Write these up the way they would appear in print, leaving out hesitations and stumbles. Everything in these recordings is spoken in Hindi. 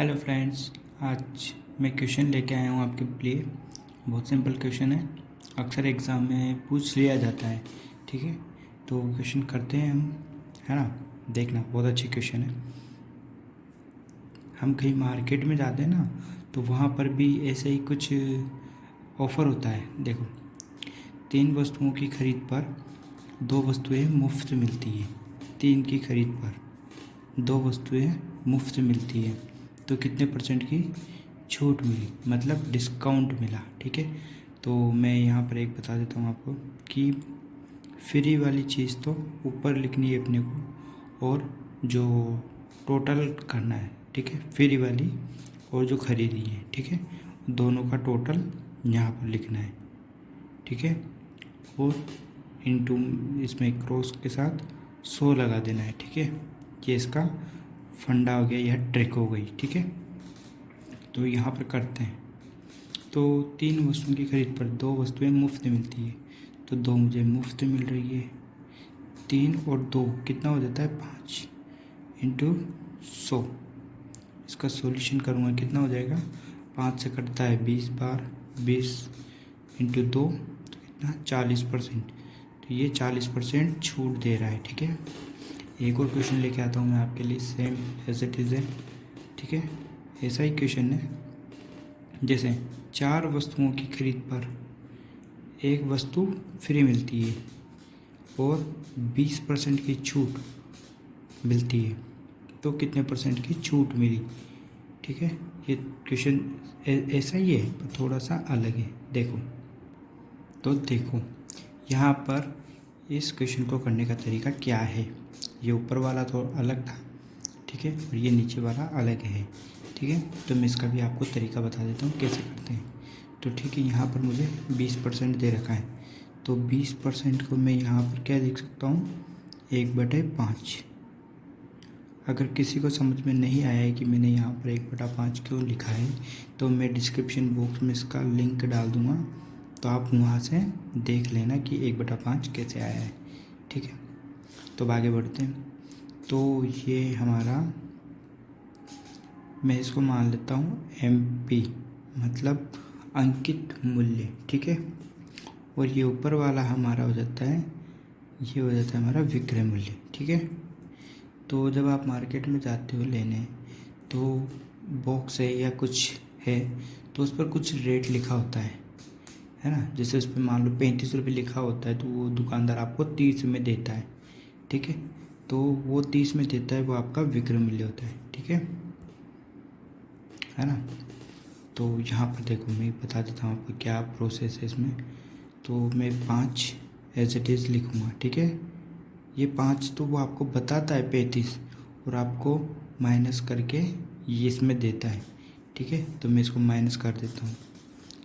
हेलो फ्रेंड्स, आज मैं क्वेश्चन लेके आया हूँ आपके लिए। बहुत सिंपल क्वेश्चन है, अक्सर एग्ज़ाम में पूछ लिया जाता है। ठीक है, तो क्वेश्चन करते हैं हम, है ना। देखना, बहुत अच्छी क्वेश्चन है। हम कहीं मार्केट में जाते हैं ना, तो वहाँ पर भी ऐसे ही कुछ ऑफ़र होता है। देखो, 3 वस्तुओं की खरीद पर 2 वस्तुएं मुफ्त मिलती है। 3 की खरीद पर 2 वस्तुएं मुफ्त मिलती है, तो कितने परसेंट की छूट मिली, मतलब डिस्काउंट मिला। ठीक है, तो मैं यहाँ पर एक बता देता हूँ आपको कि फ्री वाली चीज़ तो ऊपर लिखनी है अपने को, और जो टोटल करना है, ठीक है, फ्री वाली और जो खरीदी है, ठीक है, दोनों का टोटल यहाँ पर लिखना है। ठीक है, और इनटू इसमें क्रॉस के साथ 100 लगा देना है। ठीक है, ये इसका फंडा हो गया, यह ट्रिक हो गई। ठीक है, तो यहाँ पर करते हैं। तो 3 वस्तुओं की खरीद पर 2 वस्तुएं मुफ्त मिलती है, तो 2 मुझे मुफ्त मिल रही है। 3 और 2 कितना हो जाता है, 5 इंटू 100। इसका सॉल्यूशन करूँगा, कितना हो जाएगा, 5 से कटता है 20 बार, 20 इंटू 2 तो कितना, 40%। तो ये 40% छूट दे रहा है। ठीक है, एक और क्वेश्चन लेके आता हूँ मैं आपके लिए, सेम एज इट इज़ है। ठीक है, ऐसा ही क्वेश्चन है, जैसे 4 वस्तुओं की खरीद पर 1 वस्तु फ्री मिलती है और 20% की छूट मिलती है, तो कितने परसेंट की छूट मिली। ठीक है, ये क्वेश्चन ऐसा ही है पर थोड़ा सा अलग है। देखो यहाँ पर इस क्वेश्चन को करने का तरीका क्या है। ये ऊपर वाला तो अलग था, ठीक है, और ये नीचे वाला अलग है। ठीक है, तो मैं इसका भी आपको तरीका बता देता हूँ कैसे करते हैं। तो ठीक है, यहाँ पर मुझे 20% दे रखा है, तो 20% को मैं यहाँ पर क्या लिख सकता हूँ, 1/5। अगर किसी को समझ में नहीं आया है कि मैंने यहाँ पर 1/5 क्यों लिखा है, तो मैं डिस्क्रिप्शन बॉक्स में इसका लिंक डाल दूँगा, तो आप वहाँ से देख लेना कि 1/5 कैसे आया है। ठीक है, तो अब आगे बढ़ते हैं। तो ये हमारा, मैं इसको मान लेता हूँ MP, मतलब अंकित मूल्य। ठीक है, और ये ऊपर वाला हमारा हो जाता है, ये हो जाता है हमारा विक्रय मूल्य। ठीक है, तो जब आप मार्केट में जाते हो लेने, तो बॉक्स है या कुछ है, तो उस पर कुछ रेट लिखा होता है ना। जैसे उस पर मान लो 35 रुपये लिखा होता है, तो वो दुकानदार आपको 30 में देता है। ठीक है, तो वो 30 में देता है, वो आपका विक्रय मूल्य होता है। ठीक है ना। तो यहाँ पर देखो, मैं बता देता हूँ आपको क्या प्रोसेस है इसमें। तो मैं 5 एज इट इज़ लिखूँगा। ठीक है, ये 5 तो वो आपको बताता है 35, और आपको माइनस करके ये इसमें देता है। ठीक है, तो मैं इसको माइनस कर देता हूँ।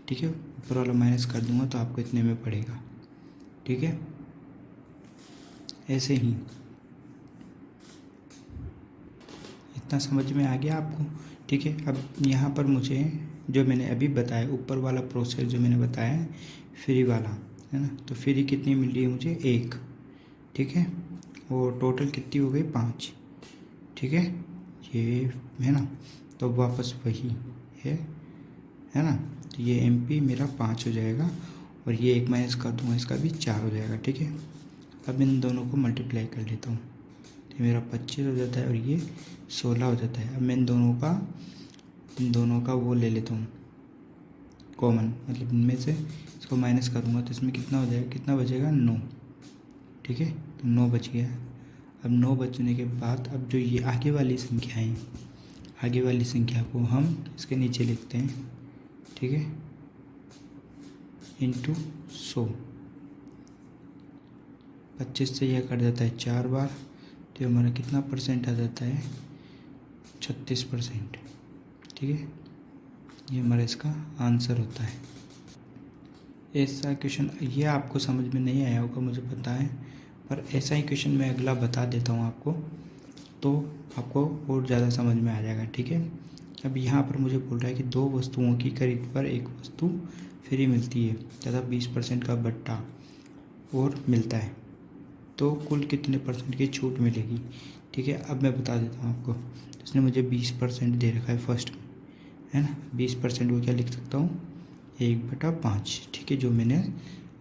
ठीक है, ऊपर वाला माइनस कर दूँगा तो आपको इतने में पड़ेगा। ठीक है, ऐसे ही, इतना समझ में आ गया आपको। ठीक है, अब यहाँ पर मुझे जो मैंने अभी बताया, ऊपर वाला प्रोसेस जो मैंने बताया है, फ्री वाला है ना, तो फ्री कितनी मिल रही है मुझे, 1। ठीक है, और टोटल कितनी हो गई, 5। ठीक है, ये है ना, तो वापस वही है ना। तो ये MP मेरा 5 हो जाएगा, और ये 1 माइनस कर दूँगा, इसका भी 4 हो जाएगा। ठीक है, अब इन दोनों को मल्टीप्लाई कर लेता हूँ, तो मेरा 25 हो जाता है, और ये 16 हो जाता है। अब मैं इन दोनों का वो ले लेता हूँ कॉमन, मतलब इनमें से इसको माइनस करूँगा, तो इसमें कितना हो जाएगा, कितना बचेगा, 9। ठीक है, तो 9 बच गया। अब 9 बचने के बाद, अब जो ये आगे वाली संख्या है, आगे वाली संख्या को हम इसके नीचे लिखते हैं। ठीक है, इंटू 100। 25 से यह कट जाता है 4 बार, तो हमारा कितना परसेंट आ जाता है, 36%। ठीक है, ये हमारा इसका आंसर होता है। ऐसा क्वेश्चन ये आपको समझ में नहीं आया होगा, मुझे पता है, पर ऐसा ही क्वेश्चन मैं अगला बता देता हूँ आपको, तो आपको और ज़्यादा समझ में आ जाएगा। ठीक है, अब यहाँ पर मुझे बोल रहा है कि 2 वस्तुओं की खरीद पर 1 वस्तु फ्री मिलती है तथा 20% का बट्टा और मिलता है। तो कुल कितने परसेंट की छूट मिलेगी। ठीक है, अब मैं बता देता हूँ आपको। इसने मुझे 20% दे रखा है फर्स्ट में, है ना। 20% को क्या लिख सकता हूँ, 1/5। ठीक है, जो मैंने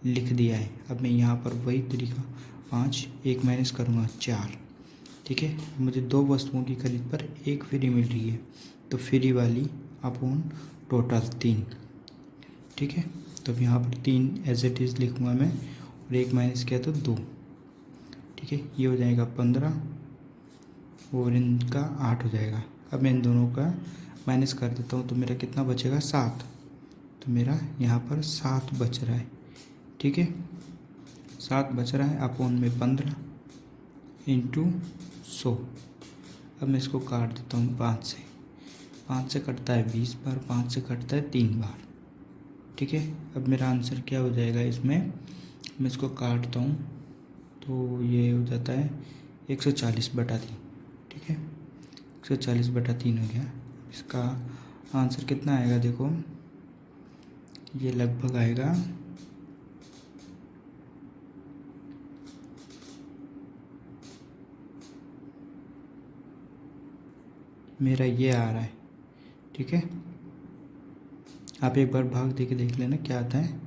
लिख दिया है। अब मैं यहाँ पर वही तरीका 5 1 माइनस करूँगा 4। ठीक है, मुझे 2 वस्तुओं की खरीद पर 1 फ्री मिल रही है, तो फ्री वाली अपॉन टोटल 3। ठीक है, तो अब यहाँ पर 3 एज इट इज़ लिखूँगा मैं, और 1 माइनस किया तो 2। ठीक है, ये हो जाएगा 15 और इनका 8 हो जाएगा। अब मैं इन दोनों का माइनस कर देता हूँ, तो मेरा कितना बचेगा, 7। तो मेरा यहाँ पर 7 बच रहा है। ठीक है, 7 बच रहा है अपॉन में 15 इंटू 100। अब मैं इसको काट देता हूँ 5 से। 5 से कटता है 20 बार, 5 से कटता है 3 बार। ठीक है, अब मेरा आंसर क्या हो जाएगा इसमें, मैं इसको काटता हूँ तो ये हो जाता है 140/3। ठीक है, 140/3 हो गया। इसका आंसर कितना आएगा, देखो ये लगभग आएगा मेरा ये आ रहा है। ठीक है, आप एक बार भाग दे के देख लेना क्या आता है।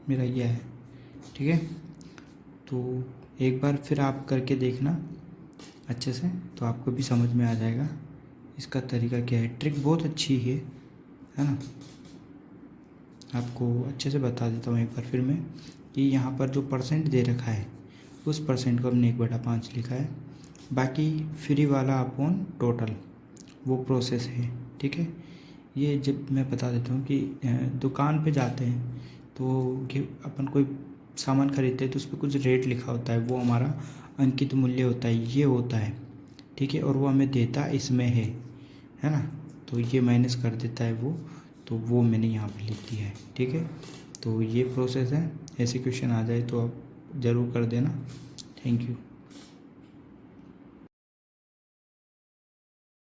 मेरा ये है। ठीक है, तो एक बार फिर आप करके देखना अच्छे से, तो आपको भी समझ में आ जाएगा इसका तरीका क्या है। ट्रिक बहुत अच्छी है ना। आपको अच्छे से बता देता हूँ एक बार फिर मैं, कि यहाँ पर जो परसेंट दे रखा है उस परसेंट को हमने 1/5 लिखा है। बाकी फ्री वाला अपॉन टोटल वो प्रोसेस है। ठीक है, ये जब मैं बता देता हूँ कि दुकान पे जाते हैं तो कि अपन कोई सामान खरीदते हैं तो उस पर कुछ रेट लिखा होता है, वो हमारा अंकित मूल्य होता है, ये होता है। ठीक है, और वो हमें देता इसमें है ना। तो ये माइनस कर देता है वो, तो वो मैंने यहाँ पे लिख दिया है। ठीक है, तो ये प्रोसेस है। ऐसे क्वेश्चन आ जाए तो आप ज़रूर कर देना। Thank you.